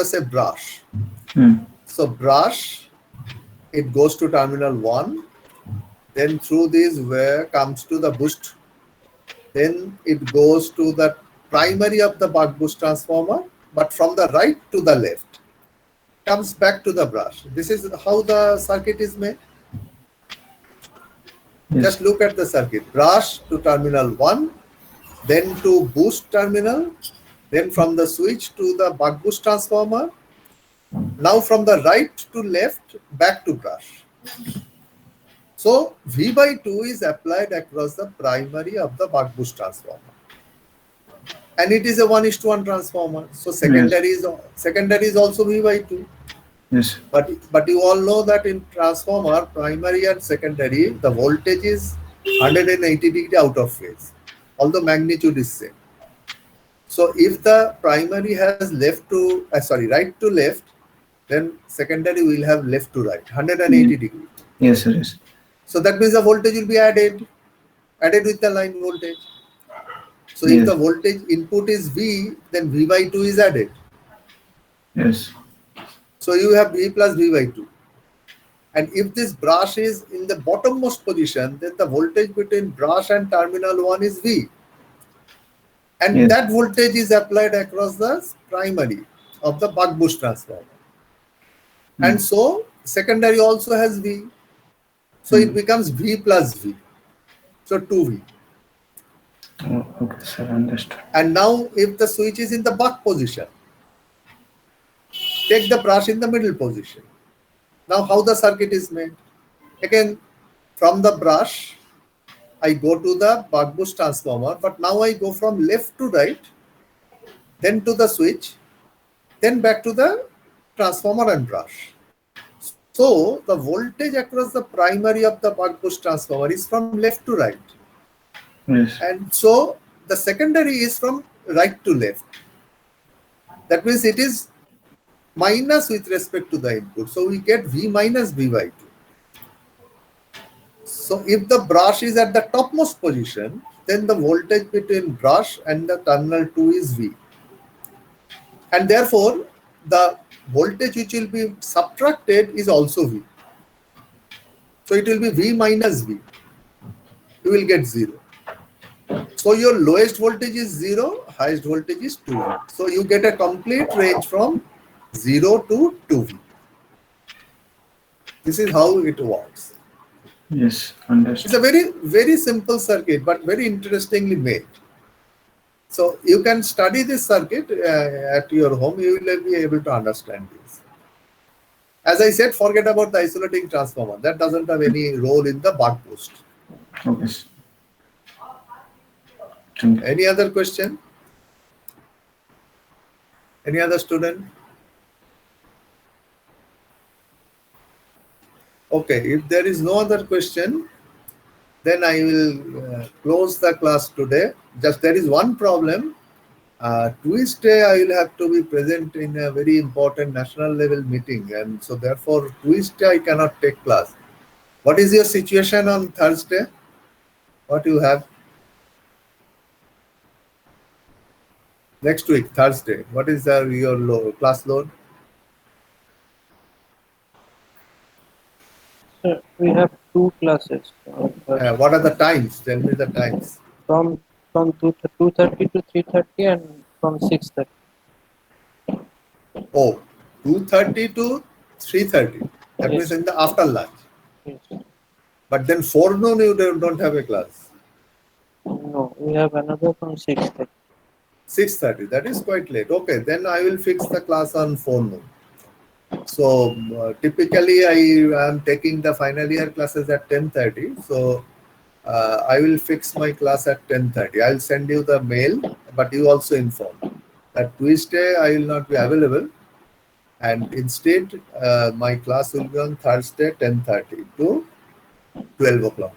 say brush. So brush, it goes to terminal 1, then through this where comes to the boost, then it goes to the primary of the buck boost transformer, but from the right to the left, comes back to the brush. This is how the circuit is made.
Yes.
Just look at the circuit. Brush to terminal 1, then to boost terminal, then from the switch to the buck boost transformer. Now from the right to left, back to brush. So V by 2 is applied across the primary of the buck boost transformer. And it is a 1:1 transformer. So secondary is also V by 2.
Yes.
But you all know that in transformer, primary and secondary, the voltage is 180 degree out of phase, although magnitude is same. So if the primary has right to left, then secondary will have left to right, 180 degree.
Yes, sir. Yes.
So that means the voltage will be added with the line voltage. So if the voltage input is V, then V by 2 is added.
Yes.
So you have V plus V by 2. And if this brush is in the bottommost position, then the voltage between brush and terminal 1 is V. And that voltage is applied across the primary of the buck boost transformer. And so secondary also has V. So it becomes V plus V. So 2V.
Oh, okay, sir. Understood.
And now if the switch is in the buck position, take the brush in the middle position. Now how the circuit is made? Again, from the brush, I go to the buck boost transformer, but now I go from left to right, then to the switch, then back to the transformer and brush. So the voltage across the primary of the buck boost transformer is from left to right.
Yes.
And so the secondary is from right to left. That means it is minus with respect to the input. So we get V minus V by 2. So if the brush is at the topmost position, then the voltage between brush and the terminal 2 is V. And therefore, the voltage which will be subtracted is also V. So it will be V minus V. You will get 0. So your lowest voltage is 0, highest voltage is 2V. So you get a complete range from 0 to 2V. This is how it works.
Yes, understood.
It's a very, very simple circuit, but very interestingly made. So you can study this circuit at your home. You will be able to understand this. As I said, forget about the isolating transformer. That doesn't have any role in the buck boost.
Okay.
Any other question? Any other student? Okay, if there is no other question, then I will close the class today. Just there is one problem. Tuesday I will have to be present in a very important national level meeting, and so therefore Tuesday I cannot take class. What is your situation on Thursday? What you have? Next week, Thursday. What is your class load?
Sir, we have 2 classes.
What are the times? Tell me the times.
From 2:30 to 3:30 and from 6:30.
Oh, 2:30 to 3:30. That
Yes.
means in the after lunch.
Yes.
But then forenoon you don't have a class.
No, we have another from 6:30.
6:30. That is quite late. Okay, then I will fix the class on forenoon. So typically I am taking the final year classes at 10:30. So I will fix my class at 10:30. I'll send you the mail, but you also inform that Tuesday I will not be available, and instead my class will be on Thursday 10:30 to 12 o'clock.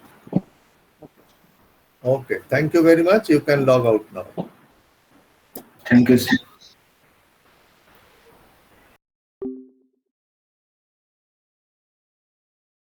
Okay, thank you very much. You can log out now.
Thank you, sir.